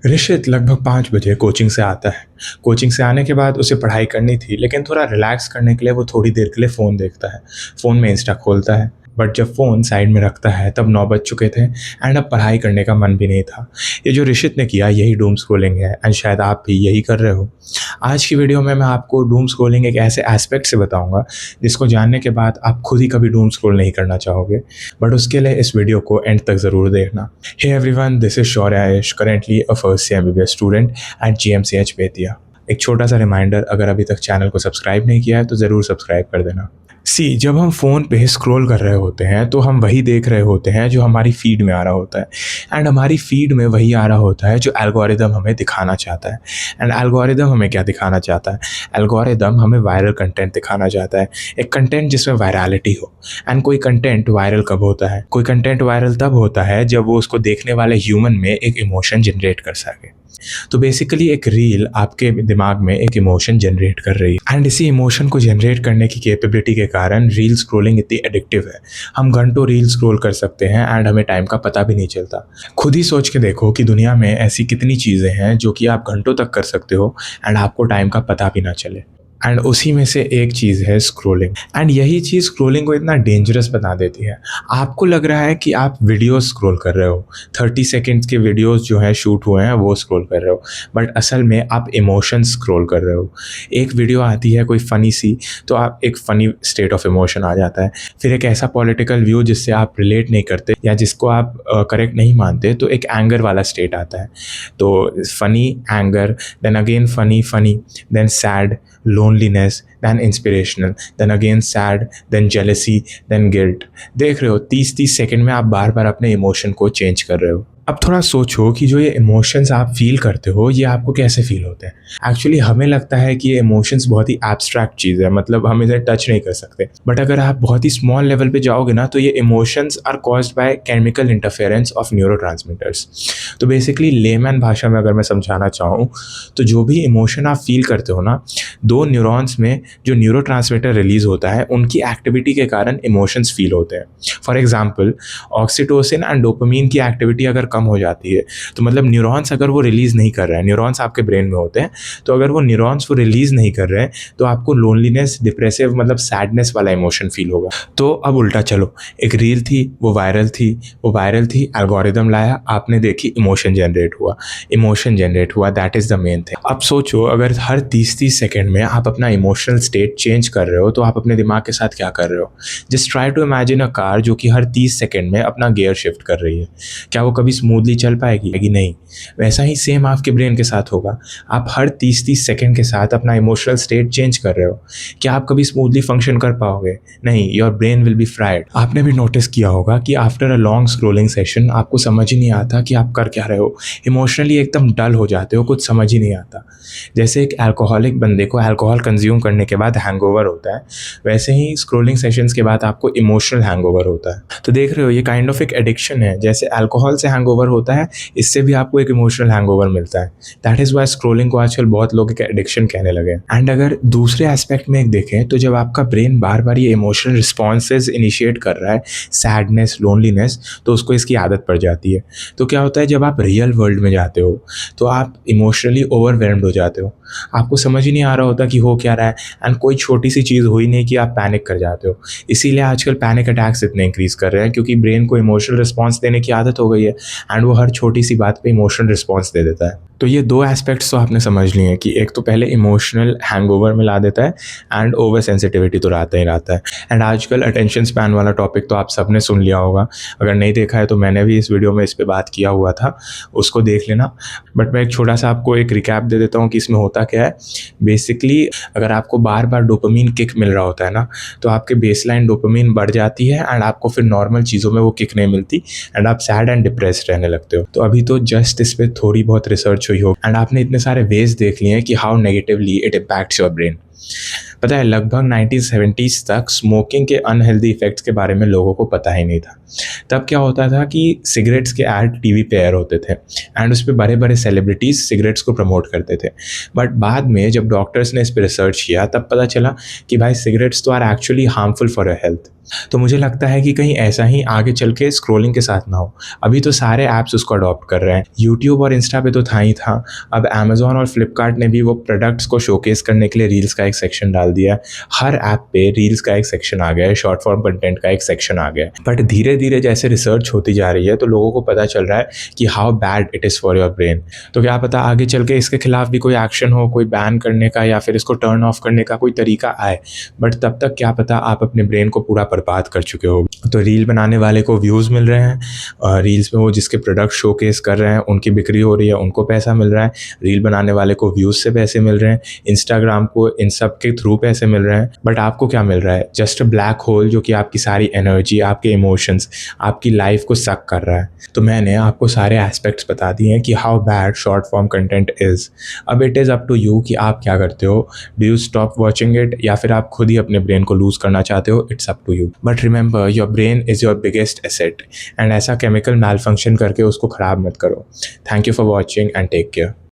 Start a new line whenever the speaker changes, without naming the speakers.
ऋषित लगभग 5 बजे कोचिंग से आता है। कोचिंग से आने के बाद उसे पढ़ाई करनी थी, लेकिन थोड़ा रिलैक्स करने के लिए वो थोड़ी देर के लिए फ़ोन देखता है। फ़ोन में इंस्टा खोलता है, बट जब फ़ोन साइड में रखता है तब 9 बज चुके थे एंड अब पढ़ाई करने का मन भी नहीं था। ये जो ऋषित ने किया यही डूम स्क्रॉलिंग है एंड शायद आप भी यही कर रहे हो। आज की वीडियो में मैं आपको डूम स्क्रॉलिंग एक ऐसे एस्पेक्ट से बताऊँगा जिसको जानने के बाद आप खुद ही कभी डूम स्क्रॉल नहीं करना चाहोगे। बट उसके लिए इस वीडियो को एंड तक ज़रूर देखना। Hey everyone, this is Shaurya Aish, currently a first year MBBS student at GMCH Bettiah. एक छोटा सा रिमाइंडर, अगर अभी तक चैनल को सब्सक्राइब नहीं किया है तो ज़रूर सब्सक्राइब कर देना। जब हम फ़ोन पे स्क्रॉल कर रहे होते हैं तो हम वही देख रहे होते हैं जो हमारी फ़ीड में आ रहा होता है एंड हमारी फ़ीड में वही आ रहा होता है जो एल्गोरिदम हमें दिखाना चाहता है। एंड एल्गोरिदम हमें क्या दिखाना चाहता है? एल्गोरिदम हमें वायरल कंटेंट दिखाना चाहता है, एक कंटेंट जिसमें वायरलिटी हो। एंड कोई कंटेंट वायरल कब होता है? कोई कंटेंट वायरल तब होता है जब वो उसको देखने वाले ह्यूमन में एक इमोशन जनरेट कर सके। तो बेसिकली एक रील आपके दिमाग में एक इमोशन जनरेट कर रही है एंड इसी इमोशन को जनरेट करने की कैपेबिलिटी के कारण रील स्क्रॉलिंग इतनी एडिक्टिव है। हम घंटों रील स्क्रॉल कर सकते हैं एंड हमें टाइम का पता भी नहीं चलता। खुद ही सोच के देखो कि दुनिया में ऐसी कितनी चीज़ें हैं जो कि आप घंटों तक कर सकते हो एंड आपको टाइम का पता भी ना चले। एंड उसी में से एक चीज़ है स्क्रॉलिंग। एंड यही चीज़ स्क्रॉलिंग को इतना डेंजरस बना देती है। आपको लग रहा है कि आप वीडियोस स्क्रॉल कर रहे हो, 30 सेकंड्स के वीडियोस जो हैं शूट हुए हैं वो स्क्रॉल कर रहे हो, बट असल में आप इमोशंस स्क्रॉल कर रहे हो। एक वीडियो आती है कोई फ़नी सी, तो आप एक फ़नी स्टेट ऑफ इमोशन आ जाता है। फिर एक ऐसा पॉलिटिकल व्यू जिससे आप रिलेट नहीं करते या जिसको आप करेक्ट नहीं मानते, तो एक एंगर वाला स्टेट आता है। तो funny, anger, then again funny, then sad, loneliness, then inspirational, then again sad, then jealousy, then guilt। देख रहे हो 30-30 सेकंड में आप बार बार अपने इमोशन को चेंज कर रहे हो। अब थोड़ा सोचो कि जो ये इमोशंस आप फील करते हो ये आपको कैसे फील होते हैं। एक्चुअली हमें लगता है कि ये इमोशंस बहुत ही एब्स्ट्रैक्ट चीज़ है, मतलब हम इसे टच नहीं कर सकते। बट अगर आप बहुत ही स्मॉल लेवल पे जाओगे ना, तो ये emotions are caused by chemical interference of neurotransmitters. तो बेसिकली लेमैन भाषा में अगर मैं समझाना चाहूँ, तो जो भी इमोशन आप फील करते हो ना, दो न्यूरॉन्स में जो न्यूरोट्रांसमीटर रिलीज होता है उनकी एक्टिविटी के कारण इमोशंस फील होते हैं। For example, oxytocin and dopamine की एक्टिविटी अगर कम हो जाती है, तो मतलब न्यूरॉन्स अगर वो रिलीज़ नहीं कर रहे हैं, न्यूरॉन्स आपके ब्रेन में होते हैं, तो अगर वो न्यूरॉन्स वो रिलीज़ नहीं कर रहे हैं तो आपको लोनलीनेस, डिप्रेसिव, मतलब सैडनेस वाला इमोशन फील होगा। तो अब उल्टा चलो, एक रील थी, वो वायरल थी, एल्गोरिदम लाया, आपने देखी, इमोशन जनरेट हुआ, that is the main thing. अब सोचो, अगर हर 30-30 सेकेंड में आप अपना इमोशनल स्टेट चेंज कर रहे हो तो आप अपने दिमाग के साथ क्या कर रहे हो? Just try to imagine a car जो कि हर 30 सेकेंड में अपना गियर शिफ्ट कर रही है। क्या वो कभी स्मूथली चल पाएगी? नहीं। वैसा ही सेम आपके ब्रेन के साथ होगा। आप हर 30-30 सेकेंड के साथ अपना इमोशनल स्टेट चेंज कर रहे हो। क्या आप कभी स्मूथली फंक्शन कर पाओगे? नहीं। Your brain will be fried. आपने भी नोटिस किया होगा कि after a long scrolling session आपको समझ ही नहीं आता कि आप कर क्या रहे हो। इमोशनली एकदम डल हो जाते हो, कुछ समझ ही नहीं आता। जैसे एक अल्कोहलिक बंदे को अल्कोहल कंज्यूम करने के बाद हैंगओवर होता है, वैसे ही स्क्रोलिंग सेशंस के बाद आपको इमोशनल हैंगओवर होता है। तो देख रहे हो, ये काइंड ऑफ एक एडिक्शन है। जैसे अल्कोहल से हैंगओवर होता है, इससे भी आपको एक इमोशनल हैंगओवर मिलता है। दैट इज़ वाई स्क्रोलिंग को आजकल बहुत लोग एक एडिक्शन कहने लगे। एंड अगर दूसरे एस्पेक्ट में एक देखें, तो जब आपका ब्रेन बार बार ये इमोशनल रिस्पॉन्सेज इनिशिएट कर रहा है, सैडनेस, लोनलीनेस, तो उसको इसकी आदत पड़ जाती है। तो क्या होता है, जब आप रियल वर्ल्ड में जाते हो तो आप इमोशनली ओवरवेल्म्ड हो जाते हो। आपको समझ ही नहीं आ रहा होता कि हो क्या रहा है, एंड कोई छोटी सी चीज़ हो ही नहीं कि आप पैनिक कर जाते हो। इसीलिए आजकल पैनिक अटैक्स इतने इंक्रीज़ कर रहे हैं, क्योंकि ब्रेन को इमोशनल रिस्पॉन्स देने की आदत हो गई है एंड वो हर छोटी सी बात पे इमोशनल रिस्पॉन्स दे देता है। तो ये दो एस्पेक्ट्स तो आपने समझ लिए हैं कि एक तो पहले इमोशनल हैंगओवर में ला देता है एंड ओवर सेंसिटिविटी तो रहता ही रहता है। एंड आजकल अटेंशन स्पैन वाला टॉपिक तो आप सबने सुन लिया होगा। अगर नहीं देखा है तो मैंने भी इस वीडियो में इस पे बात किया हुआ था, उसको देख लेना। बट मैं एक छोटा सा आपको एक रिकैप दे देता हूँ कि इसमें होता क्या है। बेसिकली अगर आपको बार बार डोपामीन किक मिल रहा होता है ना, तो आपके बेसलाइन डोपामीन बढ़ जाती है एंड आपको फिर नॉर्मल चीज़ों में वो किक नहीं मिलती एंड आप सैड एंड डिप्रेस्ड रहने लगते हो। तो अभी तो जस्ट इस पर थोड़ी बहुत रिसर्च हुई हो एंड आपने इतने सारे वेज देख लिए हैं कि how negatively it impacts your brain. पता है, लगभग 1970s तक स्मोकिंग के अनहेल्दी इफेक्ट्स के बारे में लोगों को पता ही नहीं था। तब क्या होता था कि सिगरेट्स के ऐड टीवी पे एयर होते थे एंड उस पर बड़े बड़े सेलिब्रिटीज़ सिगरेट्स को प्रमोट करते थे। बट बाद में जब डॉक्टर्स ने इस पर रिसर्च किया, तब पता चला कि भाई सिगरेट्स तो are actually harmful for your health. तो मुझे लगता है कि कहीं ऐसा ही आगे चल के स्क्रॉलिंग के साथ ना हो। अभी तो सारे ऐप्स उसको अडॉप्ट कर रहे हैं। यूट्यूब और इंस्टा पे तो था ही था, अब अमेज़न और फ्लिपकार्ट ने भी वो प्रोडक्ट्स को शोकेस करने के लिए रील्स का एक सेक्शन डाल दिया है। हर ऐप पे रील्स का एक सेक्शन आ गया है, शॉर्ट फॉर्म कंटेंट का एक सेक्शन आ गया है। बट धीरे-धीरे जैसे रिसर्च होती जा रही है, तो लोगों को पता चल रहा है कि how bad it is for your brain. तो क्या पता आगे चल के इसके खिलाफ भी कोई एक्शन हो, कोई बैन करने का या फिर इसको टर्न ऑफ करने का कोई तरीका आए। बट तब तक क्या पता आप अपने ब्रेन को पूरा बर्बाद कर चुके हो। तो रील बनाने वाले को व्यूज़ मिल रहे हैं, रील्स में वो जिसके प्रोडक्ट शोकेस कर रहे हैं उनकी बिक्री हो रही है, उनको पैसा मिल रहा है। रील बनाने वाले को व्यूज़ से पैसे मिल रहे हैं, इंस्टाग्राम को इन सब के थ्रू पैसे मिल रहे हैं। बट आपको क्या मिल रहा है? जस्ट अ ब्लैक होल जो कि आपकी सारी एनर्जी, आपके इमोशंस, आपकी लाइफ को सक कर रहा है। तो मैंने आपको सारे एस्पेक्ट्स बता दिए हैं कि how bad short form content is. अब it is up to you कि आप क्या करते हो। Do you stop watching it या फिर आप खुद ही अपने ब्रेन को लूज़ करना चाहते हो? It's up to you. But remember your brain is your biggest asset and ऐसा केमिकल मैल फंक्शन करके उसको ख़राब मत करो। Thank you for watching and take care.